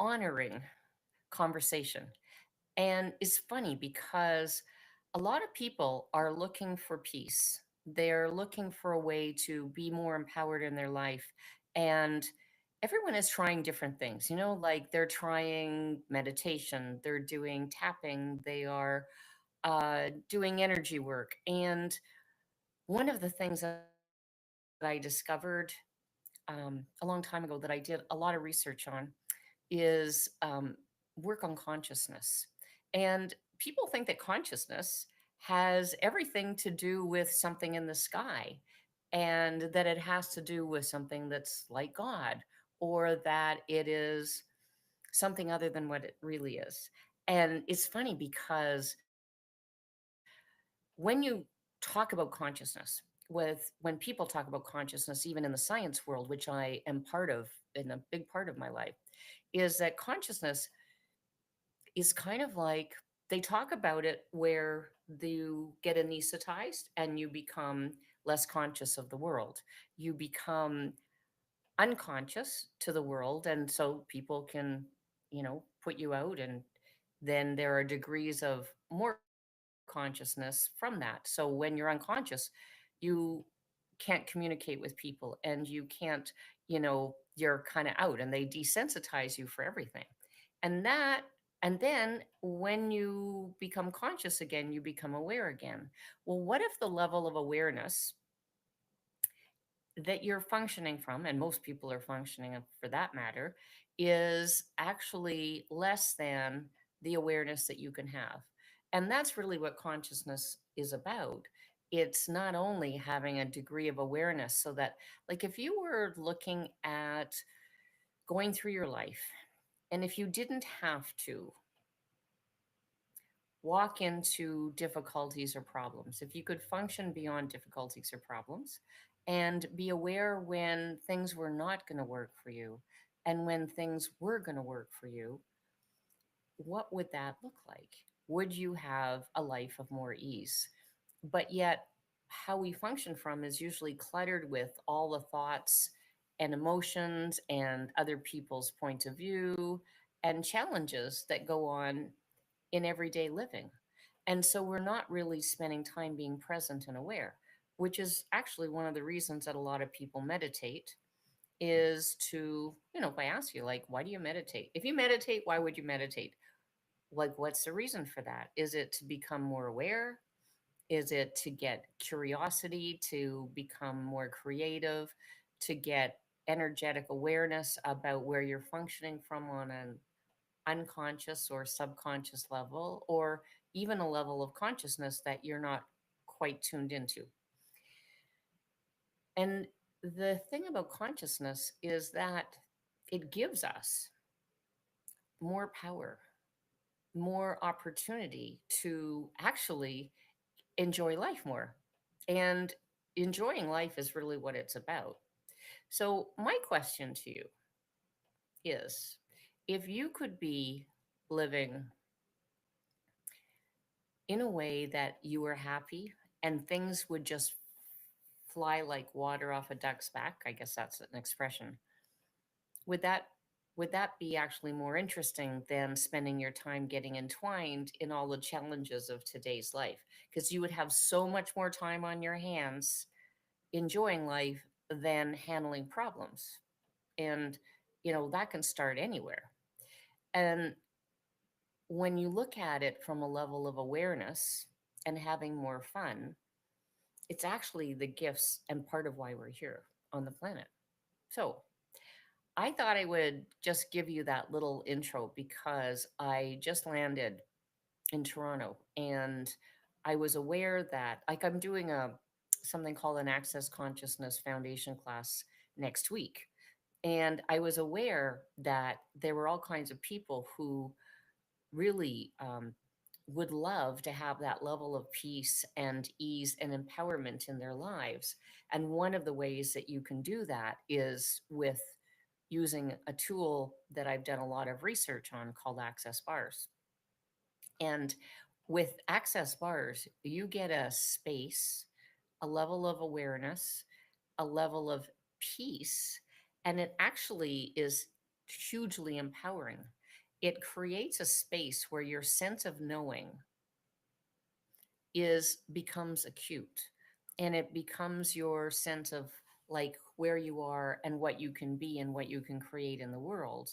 honoring conversation. And it's funny because a lot of people are looking for peace. They're looking for a way to be more empowered in their life. And everyone is trying different things, like they're trying meditation, they're doing tapping, they are doing energy work. And one of the things that I discovered a long time ago that I did a lot of research on is work on consciousness. And people think that consciousness has everything to do with something in the sky and that it has to do with something that's like God or that it is something other than what it really is. And it's funny because when you talk about consciousness, when people talk about consciousness, even in the science world, which I am part of in a big part of my life, is that consciousness is kind of like they talk about it where you get anesthetized and you become less conscious of the world. You become unconscious to the world. And so people can, put you out. And then there are degrees of more consciousness from that. So when you're unconscious, you can't communicate with people and you can't, you're kind of out and they desensitize you for everything. And that and then when you become conscious again, you become aware again. Well, what if the level of awareness that you're functioning from, and most people are functioning for that matter, is actually less than the awareness that you can have? And that's really what consciousness is about. It's not only having a degree of awareness so that, like, if you were looking at going through your life, and if you didn't have to walk into difficulties or problems, if you could function beyond difficulties or problems and be aware when things were not going to work for you and when things were going to work for you, what would that look like? Would you have a life of more ease? But yet, how we function from is usually cluttered with all the thoughts and emotions and other people's point of view and challenges that go on in everyday living. And so we're not really spending time being present and aware, which is actually one of the reasons that a lot of people meditate is to, if I ask you, like, why do you meditate? If you meditate, why would you meditate? Like, what's the reason for that? Is it to become more aware? Is it to get curiosity, to become more creative, to get energetic awareness about where you're functioning from on an unconscious or subconscious level, or even a level of consciousness that you're not quite tuned into? And the thing about consciousness is that it gives us more power, more opportunity to actually enjoy life more. And enjoying life is really what it's about. So, my question to you is, if you could be living in a way that you were happy and things would just fly like water off a duck's back, I guess that's an expression, would that be actually more interesting than spending your time getting entwined in all the challenges of today's life? Because you would have so much more time on your hands enjoying life than handling problems. And that can start anywhere. And when you look at it from a level of awareness and having more fun, it's actually the gifts and part of why we're here on the planet. So I thought I would just give you that little intro because I just landed in Toronto and I was aware that, like, I'm doing a something called an Access Consciousness Foundation class next week. And I was aware that there were all kinds of people who really would love to have that level of peace and ease and empowerment in their lives. And one of the ways that you can do that is with using a tool that I've done a lot of research on called Access Bars. And with Access Bars, you get a space, a level of awareness, a level of peace, and it actually is hugely empowering. It creates a space where your sense of knowing is becomes acute, and it becomes your sense of like where you are and what you can be and what you can create in the world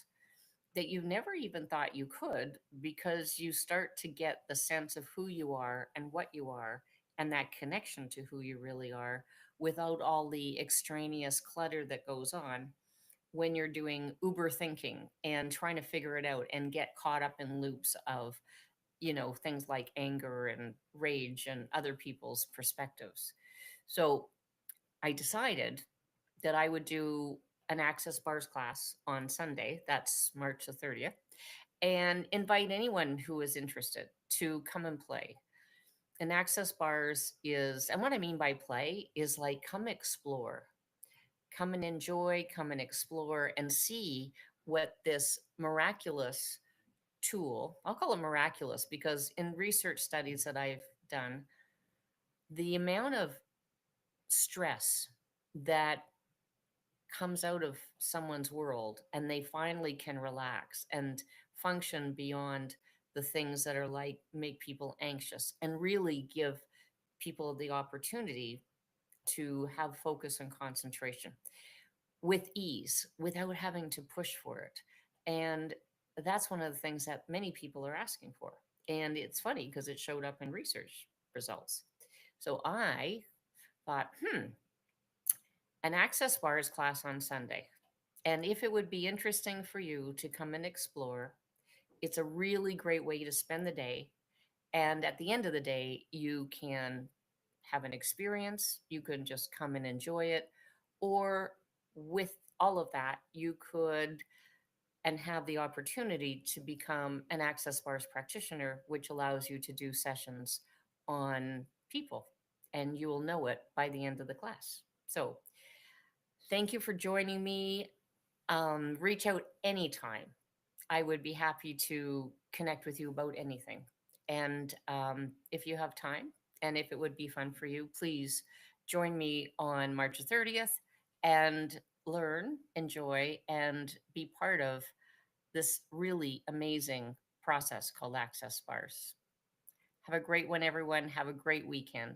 that you never even thought you could, because you start to get the sense of who you are and what you are and that connection to who you really are without all the extraneous clutter that goes on when you're doing uber thinking and trying to figure it out and get caught up in loops of, things like anger and rage and other people's perspectives. So I decided that I would do an Access Bars class on Sunday, that's March the 30th, and invite anyone who is interested to come and play. And Access Bars is, and what I mean by play is like come explore, come and enjoy, come and explore and see what this miraculous tool, I'll call it miraculous because in research studies that I've done, the amount of stress that comes out of someone's world and they finally can relax and function beyond the things that are like make people anxious and really give people the opportunity to have focus and concentration with ease without having to push for it. And that's one of the things that many people are asking for. And it's funny because it showed up in research results. So I thought, an Access Bars class on Sunday. And if it would be interesting for you to come and explore, it's a really great way to spend the day. And at the end of the day, you can have an experience, you can just come and enjoy it. Or with all of that, you could and have the opportunity to become an Access Bars practitioner, which allows you to do sessions on people. And you will know it by the end of the class. So thank you for joining me. Reach out anytime. I would be happy to connect with you about anything. And if you have time and if it would be fun for you, please join me on March 30th and learn, enjoy, and be part of this really amazing process called Access Bars. Have a great one, everyone. Have a great weekend.